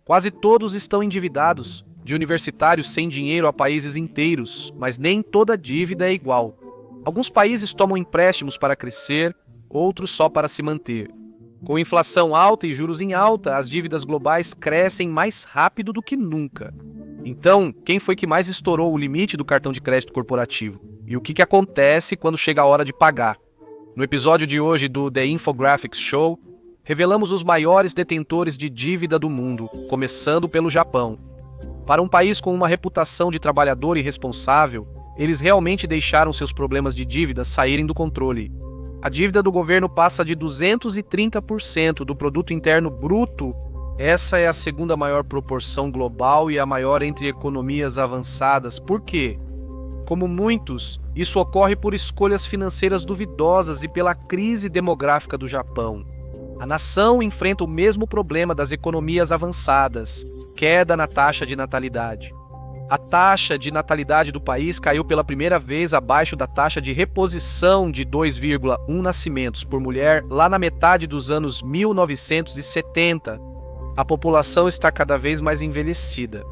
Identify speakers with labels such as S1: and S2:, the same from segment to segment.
S1: Quase todos estão endividados, de universitários sem dinheiro a países inteiros, mas nem toda dívida é igual. Alguns países tomam empréstimos para crescer, outros só para se manter. Com inflação alta e juros em alta, as dívidas globais crescem mais rápido do que nunca. Então, quem foi que mais estourou o limite do cartão de crédito corporativo? E o que acontece quando chega a hora de pagar? No episódio de hoje do The Infographics Show, revelamos os maiores detentores de dívida do mundo, começando pelo Japão. Para um país com uma reputação de trabalhador irresponsável, eles realmente deixaram seus problemas de dívida saírem do controle. A dívida do governo passa de 230% do produto interno bruto. Essa é a segunda maior proporção global e a maior entre economias avançadas. Por quê? Como muitos, isso ocorre por escolhas financeiras duvidosas e pela crise demográfica do Japão. A nação enfrenta o mesmo problema das economias avançadas, queda na taxa de natalidade. A taxa de natalidade do país caiu pela primeira vez abaixo da taxa de reposição de 2,1 nascimentos por mulher lá na metade dos anos 1970. A população está cada vez mais envelhecida,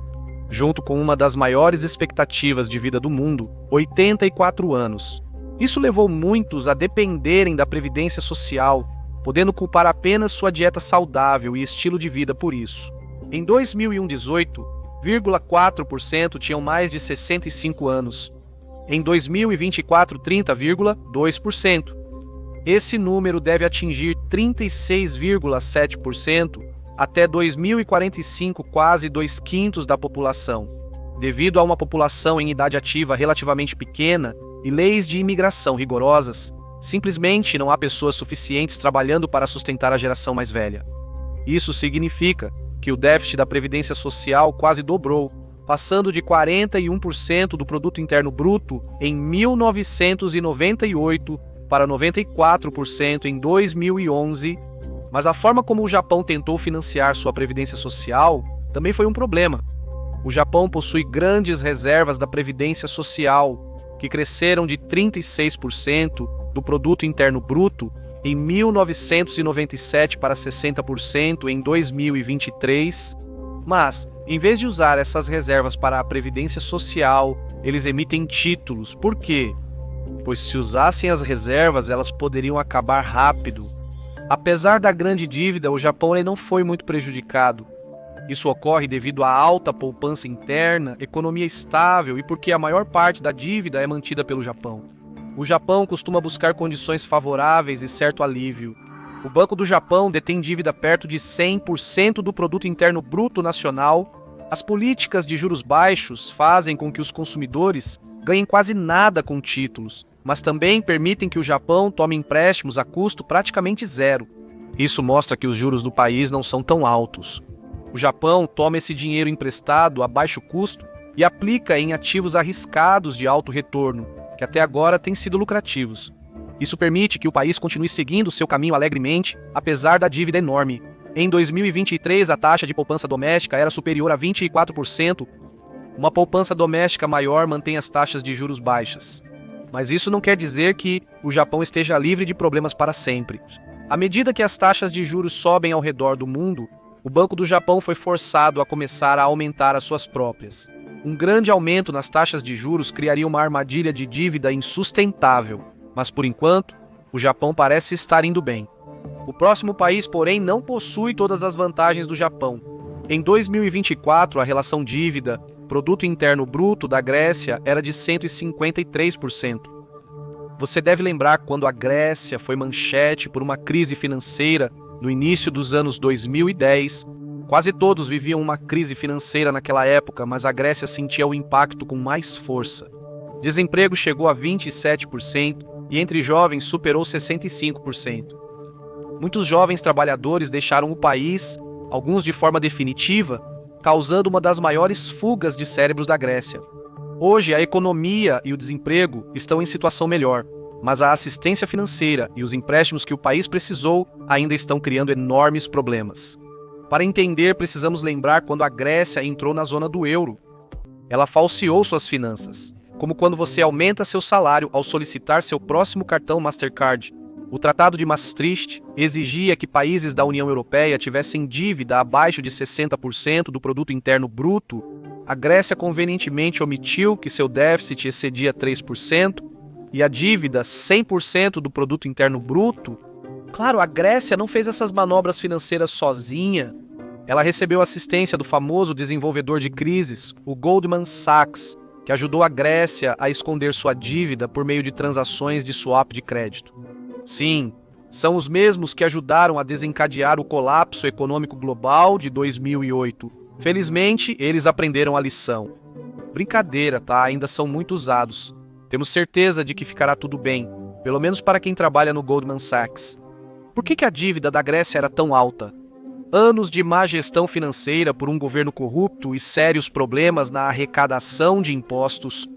S1: junto com uma das maiores expectativas de vida do mundo, 84 anos. Isso levou muitos a dependerem da previdência social, podendo culpar apenas sua dieta saudável e estilo de vida por isso. Em 2018, 0,4% tinham mais de 65 anos. Em 2024, 30,2%. Esse número deve atingir 36,7% até 2045, quase 2/5 da população. Devido a uma população em idade ativa relativamente pequena e leis de imigração rigorosas, simplesmente não há pessoas suficientes trabalhando para sustentar a geração mais velha. Isso significa que o déficit da Previdência Social quase dobrou, passando de 41% do Produto Interno Bruto em 1998 para 94% em 2011. Mas a forma como o Japão tentou financiar sua Previdência Social também foi um problema. O Japão possui grandes reservas da Previdência Social, que cresceram de 36% do Produto Interno Bruto em 1997 para 60% em 2023, mas, em vez de usar essas reservas para a Previdência Social, eles emitem títulos. Por quê? Pois se usassem as reservas, elas poderiam acabar rápido. Apesar da grande dívida, o Japão não foi muito prejudicado. Isso ocorre devido à alta poupança interna, economia estável e porque a maior parte da dívida é mantida pelo Japão. O Japão costuma buscar condições favoráveis e certo alívio. O Banco do Japão detém dívida perto de 100% do Produto Interno Bruto Nacional. As políticas de juros baixos fazem com que os consumidores ganhem quase nada com títulos, mas também permitem que o Japão tome empréstimos a custo praticamente zero. Isso mostra que os juros do país não são tão altos. O Japão toma esse dinheiro emprestado a baixo custo e aplica em ativos arriscados de alto retorno, que até agora têm sido lucrativos. Isso permite que o país continue seguindo seu caminho alegremente, apesar da dívida enorme. Em 2023, a taxa de poupança doméstica era superior a 24%. Uma poupança doméstica maior mantém as taxas de juros baixas. Mas isso não quer dizer que o Japão esteja livre de problemas para sempre. À medida que as taxas de juros sobem ao redor do mundo, o Banco do Japão foi forçado a começar a aumentar as suas próprias. Um grande aumento nas taxas de juros criaria uma armadilha de dívida insustentável, mas por enquanto, o Japão parece estar indo bem. O próximo país, porém, não possui todas as vantagens do Japão. Em 2024, a relação dívida-produto interno bruto da Grécia era de 153%. Você deve lembrar quando a Grécia foi manchete por uma crise financeira no início dos anos 2010. Quase todos viviam uma crise financeira naquela época, mas a Grécia sentia o impacto com mais força. Desemprego chegou a 27% e entre jovens superou 65%. Muitos jovens trabalhadores deixaram o país, alguns de forma definitiva, causando uma das maiores fugas de cérebros da Grécia. Hoje, a economia e o desemprego estão em situação melhor, mas a assistência financeira e os empréstimos que o país precisou ainda estão criando enormes problemas. Para entender, precisamos lembrar quando a Grécia entrou na zona do euro. Ela falseou suas finanças, como quando você aumenta seu salário ao solicitar seu próximo cartão Mastercard. O Tratado de Maastricht exigia que países da União Europeia tivessem dívida abaixo de 60% do produto interno bruto. A Grécia convenientemente omitiu que seu déficit excedia 3% e a dívida 100% do produto interno bruto. Claro, a Grécia não fez essas manobras financeiras sozinha. Ela recebeu assistência do famoso desenvolvedor de crises, o Goldman Sachs, que ajudou a Grécia a esconder sua dívida por meio de transações de swap de crédito. Sim, são os mesmos que ajudaram a desencadear o colapso econômico global de 2008. Felizmente, eles aprenderam a lição. Brincadeira, tá? Ainda são muito usados. Temos certeza de que ficará tudo bem, pelo menos para quem trabalha no Goldman Sachs. Por que a dívida da Grécia era tão alta? Anos de má gestão financeira por um governo corrupto e sérios problemas na arrecadação de impostos.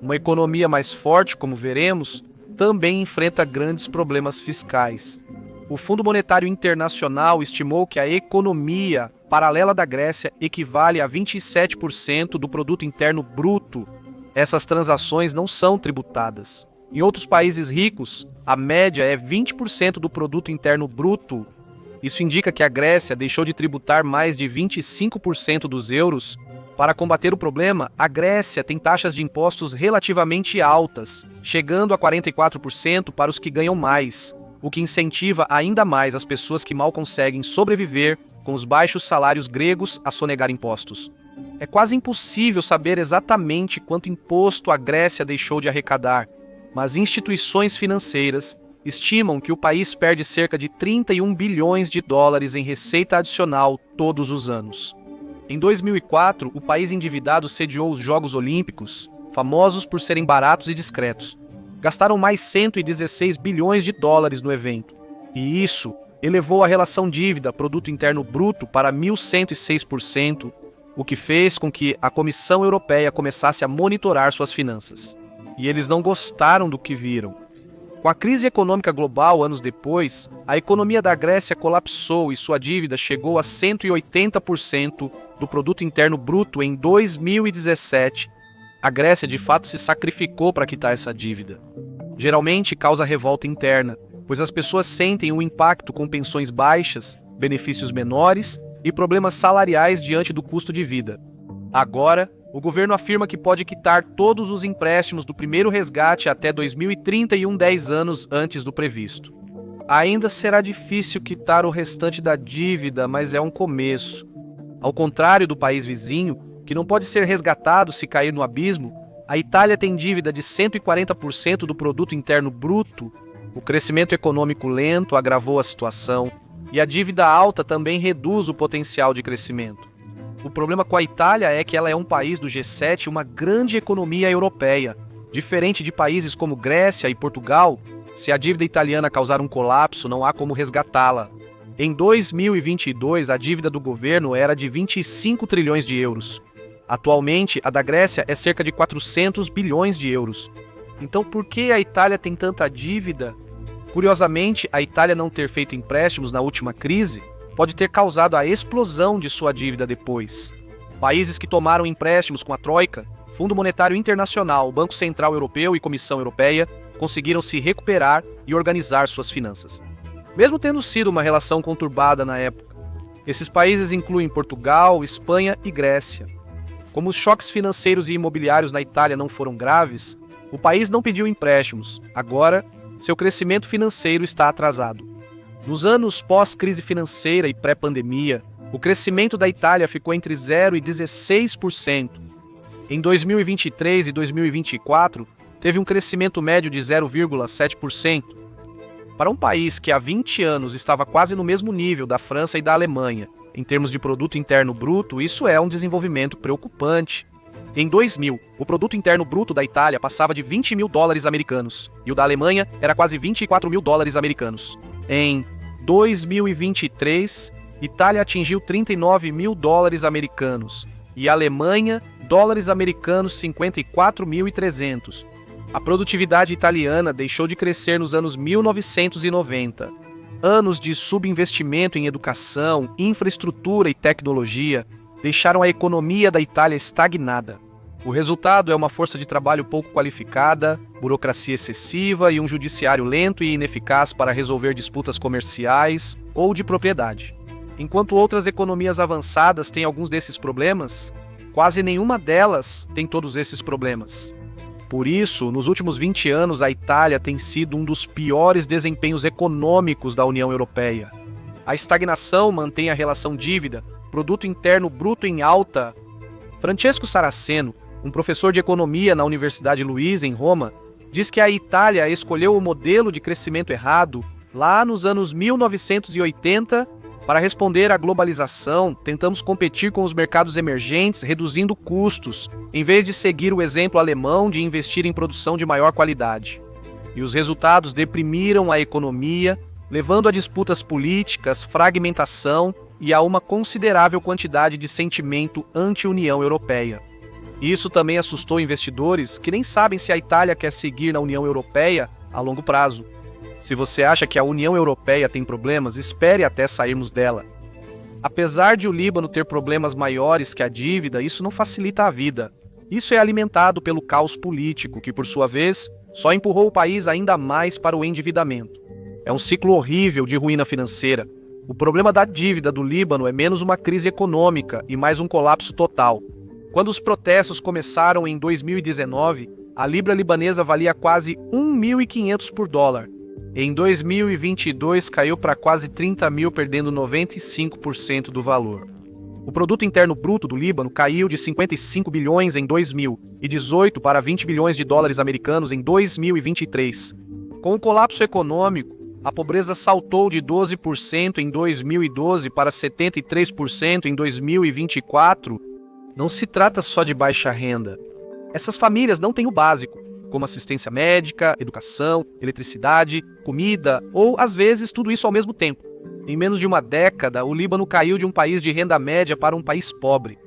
S1: Uma economia mais forte, como veremos, também enfrenta grandes problemas fiscais. O Fundo Monetário Internacional estimou que a economia paralela da Grécia equivale a 27% do produto interno bruto. Essas transações não são tributadas. Em outros países ricos, a média é 20% do produto interno bruto. Isso indica que a Grécia deixou de tributar mais de 25% dos euros. Para combater o problema, a Grécia tem taxas de impostos relativamente altas, chegando a 44% para os que ganham mais, o que incentiva ainda mais as pessoas que mal conseguem sobreviver com os baixos salários gregos a sonegar impostos. É quase impossível saber exatamente quanto imposto a Grécia deixou de arrecadar, mas instituições financeiras estimam que o país perde cerca de 31 bilhões de dólares em receita adicional todos os anos. Em 2004, o país endividado sediou os Jogos Olímpicos, famosos por serem baratos e discretos. Gastaram mais 116 bilhões de dólares no evento. E isso elevou a relação dívida-produto interno bruto para 1.106%, o que fez com que a Comissão Europeia começasse a monitorar suas finanças. E eles não gostaram do que viram. Com a crise econômica global anos depois, a economia da Grécia colapsou e sua dívida chegou a 180% do produto interno bruto em 2017. A Grécia de fato se sacrificou para quitar essa dívida. Geralmente causa revolta interna, pois as pessoas sentem o impacto com pensões baixas, benefícios menores e problemas salariais diante do custo de vida. Agora, o governo afirma que pode quitar todos os empréstimos do primeiro resgate até 2031, 10 anos antes do previsto. Ainda será difícil quitar o restante da dívida, mas é um começo. Ao contrário do país vizinho, que não pode ser resgatado se cair no abismo, a Itália tem dívida de 140% do produto interno bruto. O crescimento econômico lento agravou a situação, e a dívida alta também reduz o potencial de crescimento. O problema com a Itália é que ela é um país do G7 e uma grande economia europeia. Diferente de países como Grécia e Portugal, se a dívida italiana causar um colapso, não há como resgatá-la. Em 2022, a dívida do governo era de 25 trilhões de euros. Atualmente, a da Grécia é cerca de 400 bilhões de euros. Então, por que a Itália tem tanta dívida? Curiosamente, a Itália não ter feito empréstimos na última crise pode ter causado a explosão de sua dívida depois. Países que tomaram empréstimos com a Troika, Fundo Monetário Internacional, Banco Central Europeu e Comissão Europeia conseguiram se recuperar e organizar suas finanças. Mesmo tendo sido uma relação conturbada na época, esses países incluem Portugal, Espanha e Grécia. Como os choques financeiros e imobiliários na Itália não foram graves, o país não pediu empréstimos. Agora, seu crescimento financeiro está atrasado. Nos anos pós-crise financeira e pré-pandemia, o crescimento da Itália ficou entre 0% e 16%. Em 2023 e 2024, teve um crescimento médio de 0,7%. Para um país que há 20 anos estava quase no mesmo nível da França e da Alemanha, em termos de produto interno bruto, isso é um desenvolvimento preocupante. Em 2000, o produto interno bruto da Itália passava de 20 mil dólares americanos, e o da Alemanha era quase 24 mil dólares americanos. Em 2023, Itália atingiu 39 mil dólares americanos e Alemanha, dólares americanos 54.300. A produtividade italiana deixou de crescer nos anos 1990. Anos de subinvestimento em educação, infraestrutura e tecnologia deixaram a economia da Itália estagnada. O resultado é uma força de trabalho pouco qualificada, burocracia excessiva e um judiciário lento e ineficaz para resolver disputas comerciais ou de propriedade. Enquanto outras economias avançadas têm alguns desses problemas, quase nenhuma delas tem todos esses problemas. Por isso, nos últimos 20 anos, a Itália tem sido um dos piores desempenhos econômicos da União Europeia. A estagnação mantém a relação dívida-produto interno bruto em alta. Francesco Saraceno, um professor de economia na Universidade Luiza, em Roma, diz que a Itália escolheu o modelo de crescimento errado lá nos anos 1980 para responder à globalização. Tentamos competir com os mercados emergentes, reduzindo custos, em vez de seguir o exemplo alemão de investir em produção de maior qualidade. E os resultados deprimiram a economia, levando a disputas políticas, fragmentação e a uma considerável quantidade de sentimento anti-União Europeia. Isso também assustou investidores que nem sabem se a Itália quer seguir na União Europeia a longo prazo. Se você acha que a União Europeia tem problemas, espere até sairmos dela. Apesar de o Líbano ter problemas maiores que a dívida, isso não facilita a vida. Isso é alimentado pelo caos político, que por sua vez só empurrou o país ainda mais para o endividamento. É um ciclo horrível de ruína financeira. O problema da dívida do Líbano é menos uma crise econômica e mais um colapso total. Quando os protestos começaram em 2019, a libra libanesa valia quase 1.500 por dólar. Em 2022 caiu para quase 30 mil, perdendo 95% do valor. O produto interno bruto do Líbano caiu de 55 bilhões em 2018 para 20 bilhões de dólares americanos em 2023. Com o colapso econômico, a pobreza saltou de 12% em 2012 para 73% em 2024. Não se trata só de baixa renda. Essas famílias não têm o básico, como assistência médica, educação, eletricidade, comida ou, às vezes, tudo isso ao mesmo tempo. Em menos de uma década, o Líbano caiu de um país de renda média para um país pobre.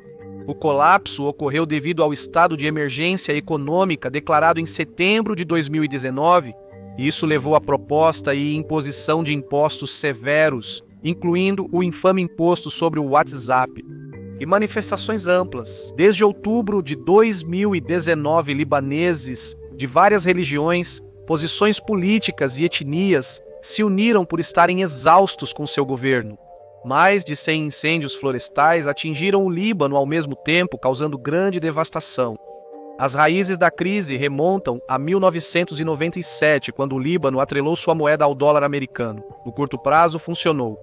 S1: O colapso ocorreu devido ao estado de emergência econômica declarado em setembro de 2019, e isso levou à proposta e imposição de impostos severos, incluindo o infame imposto sobre o WhatsApp. E manifestações amplas. Desde outubro de 2019, libaneses de várias religiões, posições políticas e etnias se uniram por estarem exaustos com seu governo. Mais de 100 incêndios florestais atingiram o Líbano ao mesmo tempo, causando grande devastação. As raízes da crise remontam a 1997, quando o Líbano atrelou sua moeda ao dólar americano. No curto prazo, funcionou.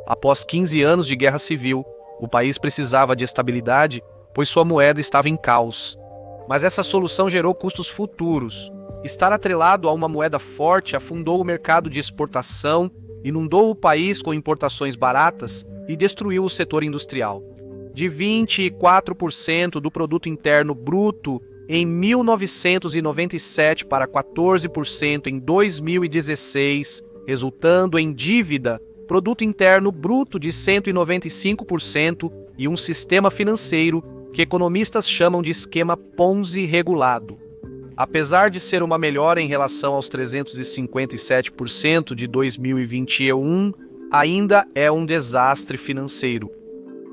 S1: Após 15 anos de guerra civil, o país precisava de estabilidade, pois sua moeda estava em caos. Mas essa solução gerou custos futuros. Estar atrelado a uma moeda forte afundou o mercado de exportação, inundou o país com importações baratas e destruiu o setor industrial. De 24% do produto interno bruto em 1997 para 14% em 2016, resultando em dívida, produto interno bruto de 195% e um sistema financeiro que economistas chamam de esquema Ponzi regulado. Apesar de ser uma melhora em relação aos 357% de 2021, ainda é um desastre financeiro.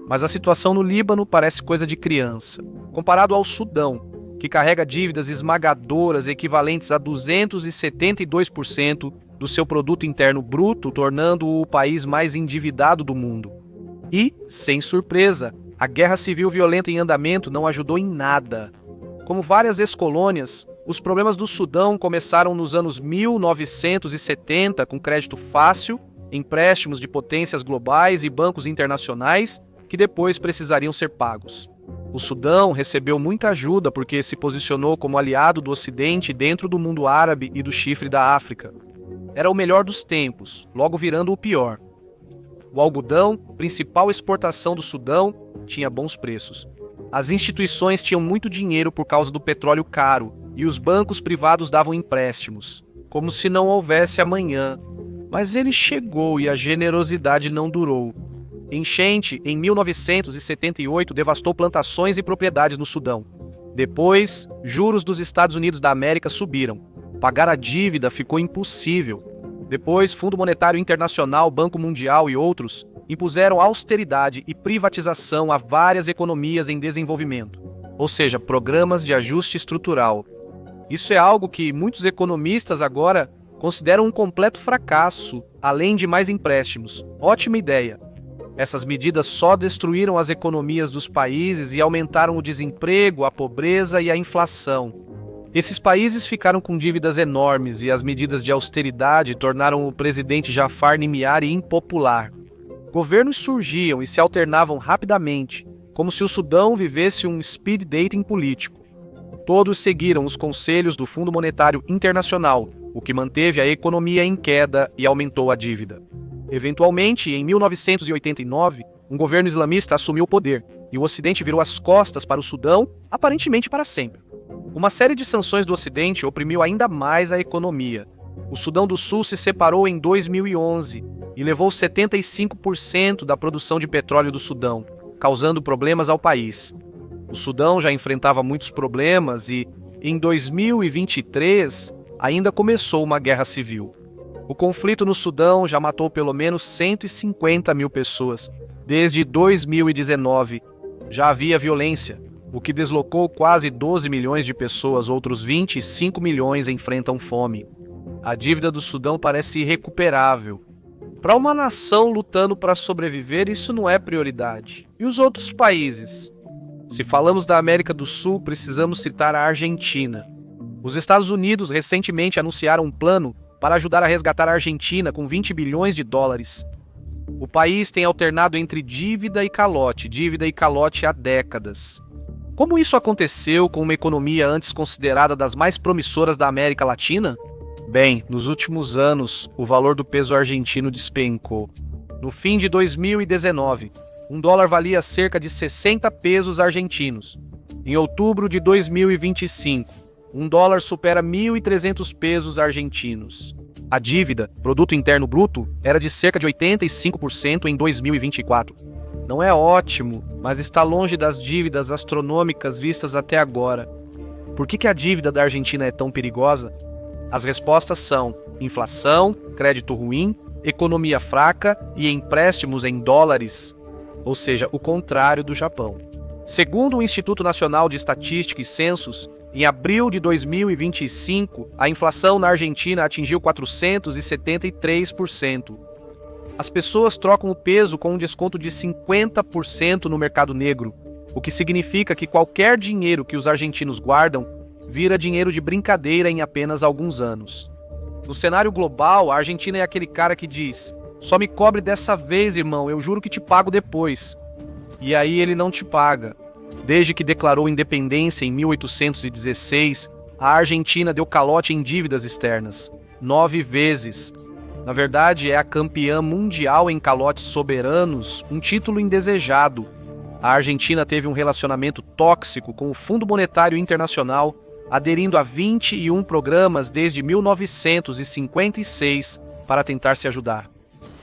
S1: Mas a situação no Líbano parece coisa de criança. Comparado ao Sudão, que carrega dívidas esmagadoras equivalentes a 272% do seu produto interno bruto, tornando-o o país mais endividado do mundo. E, sem surpresa, a guerra civil violenta em andamento não ajudou em nada. Como várias ex-colônias, os problemas do Sudão começaram nos anos 1970 com crédito fácil, empréstimos de potências globais e bancos internacionais que depois precisariam ser pagos. O Sudão recebeu muita ajuda porque se posicionou como aliado do Ocidente dentro do mundo árabe e do chifre da África. Era o melhor dos tempos, logo virando o pior. O algodão, principal exportação do Sudão, tinha bons preços. As instituições tinham muito dinheiro por causa do petróleo caro e os bancos privados davam empréstimos, como se não houvesse amanhã. Mas ele chegou e a generosidade não durou. Enchente, em 1978, devastou plantações e propriedades no Sudão. Depois, juros dos Estados Unidos da América subiram. Pagar a dívida ficou impossível. Depois, Fundo Monetário Internacional, Banco Mundial e outros impuseram austeridade e privatização a várias economias em desenvolvimento. ou seja, programas de ajuste estrutural. Isso é algo que muitos economistas agora consideram um completo fracasso, além de mais empréstimos. Ótima ideia! Essas medidas só destruíram as economias dos países e aumentaram o desemprego, a pobreza e a inflação. Esses países ficaram com dívidas enormes e as medidas de austeridade tornaram o presidente Jafar Nimiari impopular. Governos surgiam e se alternavam rapidamente, como se o Sudão vivesse um speed dating político. Todos seguiram os conselhos do Fundo Monetário Internacional, o que manteve a economia em queda e aumentou a dívida. Eventualmente, em 1989, um governo islamista assumiu o poder e o Ocidente virou as costas para o Sudão, aparentemente para sempre. Uma série de sanções do Ocidente oprimiu ainda mais a economia. O Sudão do Sul se separou em 2011 e levou 75% da produção de petróleo do Sudão, causando problemas ao país. O Sudão já enfrentava muitos problemas e, em 2023, ainda começou uma guerra civil. O conflito no Sudão já matou pelo menos 150 mil pessoas. Desde 2019, já havia violência, o que deslocou quase 12 milhões de pessoas, outros 25 milhões enfrentam fome. A dívida do Sudão parece irrecuperável. Para uma nação lutando para sobreviver, isso não é prioridade. E os outros países? Se falamos da América do Sul, precisamos citar a Argentina. Os Estados Unidos recentemente anunciaram um plano para ajudar a resgatar a Argentina com 20 bilhões de dólares. O país tem alternado entre dívida e calote há décadas. Como isso aconteceu com uma economia antes considerada das mais promissoras da América Latina? Bem, nos últimos anos, o valor do peso argentino despencou. No fim de 2019, um dólar valia cerca de 60 pesos argentinos. Em outubro de 2025, um dólar supera 1.300 pesos argentinos. A dívida, produto interno bruto, era de cerca de 85% em 2024. Não é ótimo, mas está longe das dívidas astronômicas vistas até agora. Por que a dívida da Argentina é tão perigosa? As respostas são inflação, crédito ruim, economia fraca e empréstimos em dólares, ou seja, o contrário do Japão. Segundo o Instituto Nacional de Estatística e Censos, em abril de 2025, a inflação na Argentina atingiu 473%. As pessoas trocam o peso com um desconto de 50% no mercado negro, o que significa que qualquer dinheiro que os argentinos guardam vira dinheiro de brincadeira em apenas alguns anos. No cenário global, a Argentina é aquele cara que diz: "Só me cobre dessa vez, irmão, eu juro que te pago depois." E aí ele não te paga. Desde que declarou independência em 1816, a Argentina deu calote em dívidas externas, 9 vezes. Na verdade, é a campeã mundial em calotes soberanos, um título indesejado. A Argentina teve um relacionamento tóxico com o Fundo Monetário Internacional, aderindo a 21 programas desde 1956 para tentar se ajudar.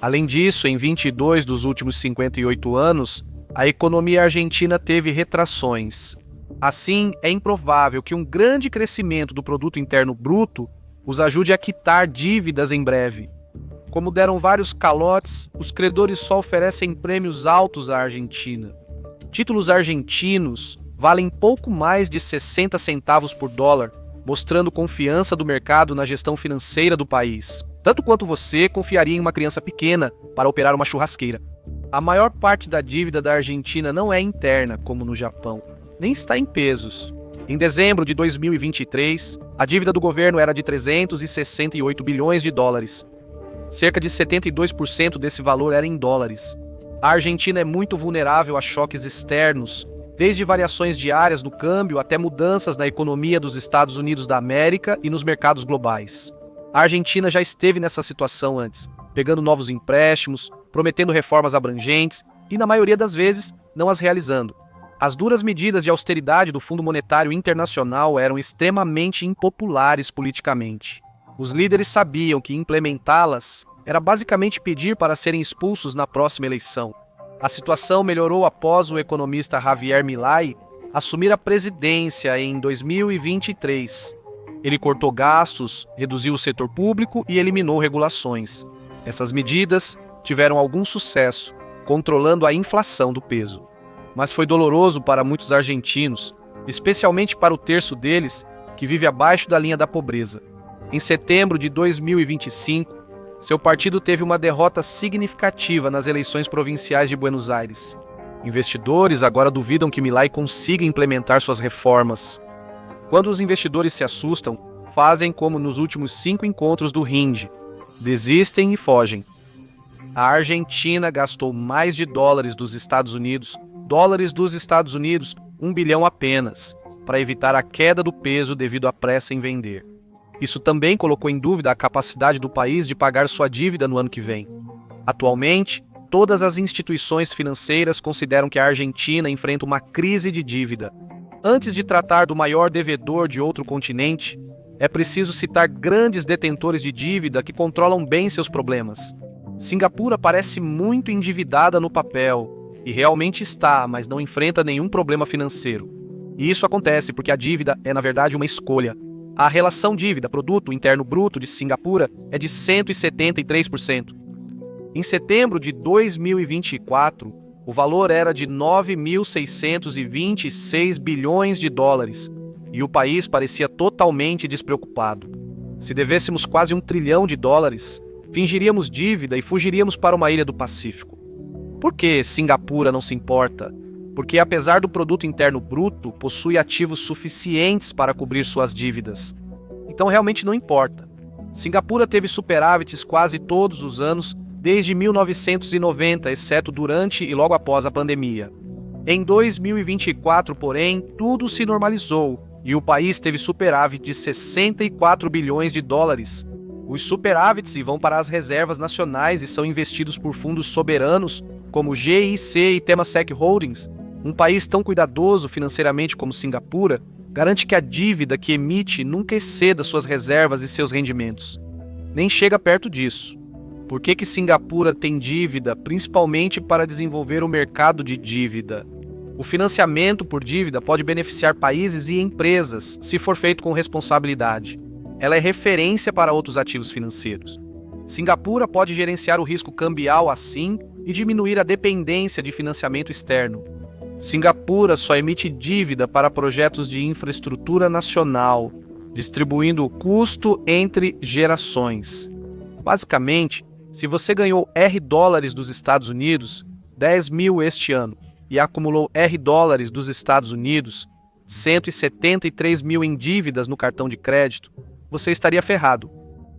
S1: Além disso, em 22 dos últimos 58 anos, a economia argentina teve retrações. Assim, é improvável que um grande crescimento do produto interno bruto os ajude a quitar dívidas em breve. Como deram vários calotes, os credores só oferecem prêmios altos à Argentina. Títulos argentinos valem pouco mais de 60 centavos por dólar, mostrando confiança do mercado na gestão financeira do país. Tanto quanto você confiaria em uma criança pequena para operar uma churrasqueira. A maior parte da dívida da Argentina não é interna, como no Japão, nem está em pesos. Em dezembro de 2023, a dívida do governo era de 368 bilhões de dólares. Cerca de 72% desse valor era em dólares. A Argentina é muito vulnerável a choques externos, desde variações diárias no câmbio até mudanças na economia dos Estados Unidos da América e nos mercados globais. A Argentina já esteve nessa situação antes, pegando novos empréstimos, prometendo reformas abrangentes e, na maioria das vezes, não as realizando. As duras medidas de austeridade do Fundo Monetário Internacional eram extremamente impopulares politicamente. Os líderes sabiam que implementá-las era basicamente pedir para serem expulsos na próxima eleição. A situação melhorou após o economista Javier Milei assumir a presidência em 2023. Ele cortou gastos, reduziu o setor público e eliminou regulações. Essas medidas tiveram algum sucesso, controlando a inflação do peso. Mas foi doloroso para muitos argentinos, especialmente para o terço deles que vive abaixo da linha da pobreza. Em setembro de 2025, seu partido teve uma derrota significativa nas eleições provinciais de Buenos Aires. Investidores agora duvidam que Milei consiga implementar suas reformas. Quando os investidores se assustam, fazem como nos últimos 5 encontros do RIND: desistem e fogem. A Argentina gastou mais de dólares dos Estados Unidos, 1 bilhão apenas, para evitar a queda do peso devido à pressa em vender. Isso também colocou em dúvida a capacidade do país de pagar sua dívida no ano que vem. Atualmente, todas as instituições financeiras consideram que a Argentina enfrenta uma crise de dívida. Antes de tratar do maior devedor de outro continente, é preciso citar grandes detentores de dívida que controlam bem seus problemas. Singapura parece muito endividada no papel, e realmente está, mas não enfrenta nenhum problema financeiro. E isso acontece porque a dívida é, na verdade, uma escolha. A relação dívida-produto interno bruto de Singapura é de 173%. Em setembro de 2024, o valor era de 9.626 bilhões de dólares, e o país parecia totalmente despreocupado. Se devêssemos quase 1 trilhão de dólares, fingiríamos dívida e fugiríamos para uma ilha do Pacífico. Por que Singapura não se importa? Porque, apesar do produto interno bruto, possui ativos suficientes para cobrir suas dívidas. Então realmente não importa. Singapura teve superávites quase todos os anos desde 1990, exceto durante e logo após a pandemia. Em 2024, porém, tudo se normalizou e o país teve superávit de 64 bilhões de dólares. Os superávites vão para as reservas nacionais e são investidos por fundos soberanos como GIC e Temasek Holdings. Um país tão cuidadoso financeiramente como Singapura garante que a dívida que emite nunca exceda suas reservas e seus rendimentos. Nem chega perto disso. Por que Singapura tem dívida, principalmente para desenvolver o mercado de dívida? O financiamento por dívida pode beneficiar países e empresas se for feito com responsabilidade. Ela é referência para outros ativos financeiros. Singapura pode gerenciar o risco cambial assim e diminuir a dependência de financiamento externo. Singapura só emite dívida para projetos de infraestrutura nacional, distribuindo o custo entre gerações. Basicamente, se você ganhou $R dos Estados Unidos, 10 mil este ano, e acumulou $R dos Estados Unidos, 173 mil em dívidas no cartão de crédito, você estaria ferrado.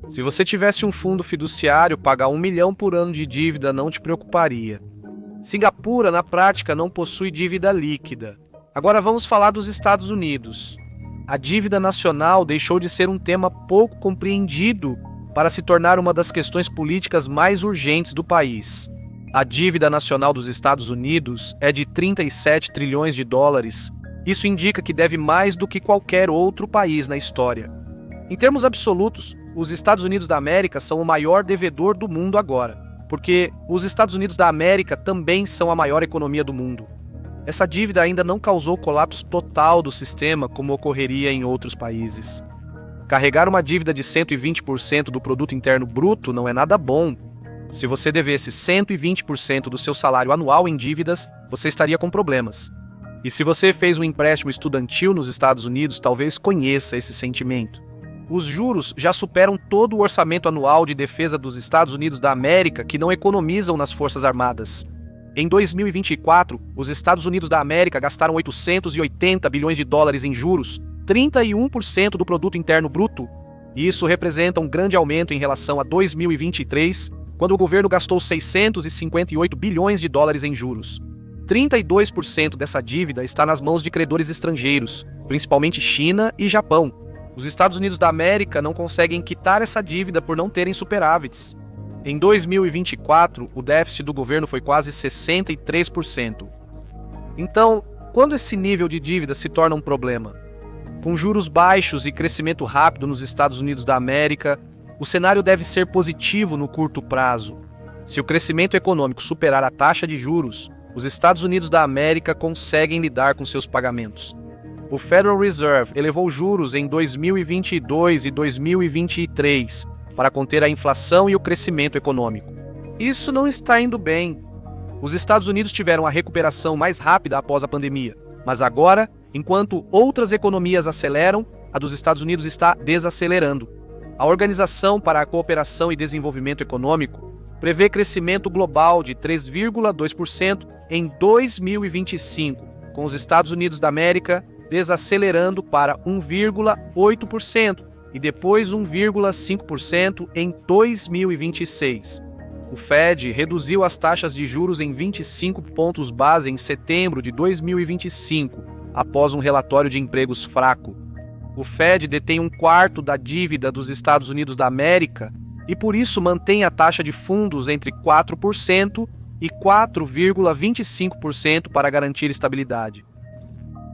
S1: Se você tivesse um fundo fiduciário, pagar 1 milhão por ano de dívida não te preocuparia. Singapura, na prática, não possui dívida líquida. Agora vamos falar dos Estados Unidos. A dívida nacional deixou de ser um tema pouco compreendido para se tornar uma das questões políticas mais urgentes do país. A dívida nacional dos Estados Unidos é de 37 trilhões de dólares. Isso indica que deve mais do que qualquer outro país na história. Em termos absolutos, os Estados Unidos da América são o maior devedor do mundo agora, porque os Estados Unidos da América também são a maior economia do mundo. Essa dívida ainda não causou colapso total do sistema como ocorreria em outros países. Carregar uma dívida de 120% do produto interno bruto não é nada bom. Se você devesse 120% do seu salário anual em dívidas, você estaria com problemas. E se você fez um empréstimo estudantil nos Estados Unidos, talvez conheça esse sentimento. Os juros já superam todo o orçamento anual de defesa dos Estados Unidos da América, que não economizam nas Forças Armadas. Em 2024, os Estados Unidos da América gastaram 880 bilhões de dólares em juros, 31% do produto interno bruto. E isso representa um grande aumento em relação a 2023, quando o governo gastou 658 bilhões de dólares em juros. 32% dessa dívida está nas mãos de credores estrangeiros, principalmente China e Japão. Os Estados Unidos da América não conseguem quitar essa dívida por não terem superávites. Em 2024, o déficit do governo foi quase 63%. Então, quando esse nível de dívida se torna um problema? Com juros baixos e crescimento rápido nos Estados Unidos da América, o cenário deve ser positivo no curto prazo. Se o crescimento econômico superar a taxa de juros, os Estados Unidos da América conseguem lidar com seus pagamentos. O Federal Reserve elevou juros em 2022 e 2023 para conter a inflação e o crescimento econômico. Isso não está indo bem. Os Estados Unidos tiveram a recuperação mais rápida após a pandemia. Mas agora, enquanto outras economias aceleram, a dos Estados Unidos está desacelerando. A Organização para a Cooperação e Desenvolvimento Econômico prevê crescimento global de 3,2% em 2025, com os Estados Unidos da América desacelerando para 1,8% e depois 1,5% em 2026. O Fed reduziu as taxas de juros em 25 pontos base em setembro de 2025, após um relatório de empregos fraco. O Fed detém 1/4 da dívida dos Estados Unidos da América e por isso mantém a taxa de fundos entre 4% e 4,25% para garantir estabilidade.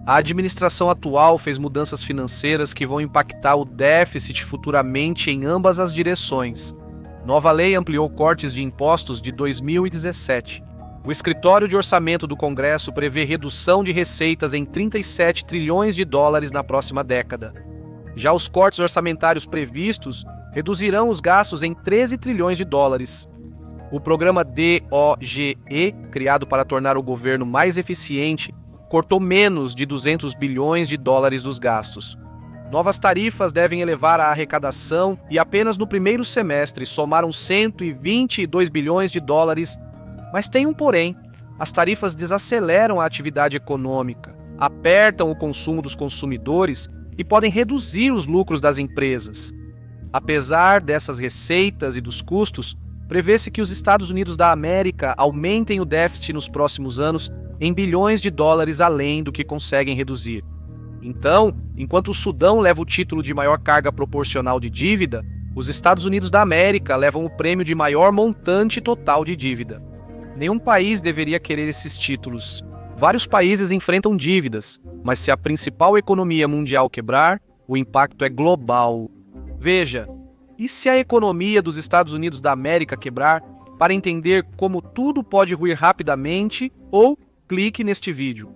S1: A administração atual fez mudanças financeiras que vão impactar o déficit futuramente em ambas as direções. Nova lei ampliou cortes de impostos de 2017. O Escritório de Orçamento do Congresso prevê redução de receitas em 37 trilhões de dólares na próxima década. Já os cortes orçamentários previstos reduzirão os gastos em 13 trilhões de dólares. O programa DOGE, criado para tornar o governo mais eficiente, cortou menos de 200 bilhões de dólares dos gastos. Novas tarifas devem elevar a arrecadação e apenas no primeiro semestre somaram 122 bilhões de dólares. Mas tem um porém: as tarifas desaceleram a atividade econômica, apertam o consumo dos consumidores e podem reduzir os lucros das empresas. Apesar dessas receitas e dos custos, prevê-se que os Estados Unidos da América aumentem o déficit nos próximos anos em bilhões de dólares além do que conseguem reduzir. Então, enquanto o Sudão leva o título de maior carga proporcional de dívida, os Estados Unidos da América levam o prêmio de maior montante total de dívida. Nenhum país deveria querer esses títulos. Vários países enfrentam dívidas, mas se a principal economia mundial quebrar, o impacto é global. Veja, e se a economia dos Estados Unidos da América quebrar? Para entender como tudo pode ruir rapidamente, clique neste vídeo.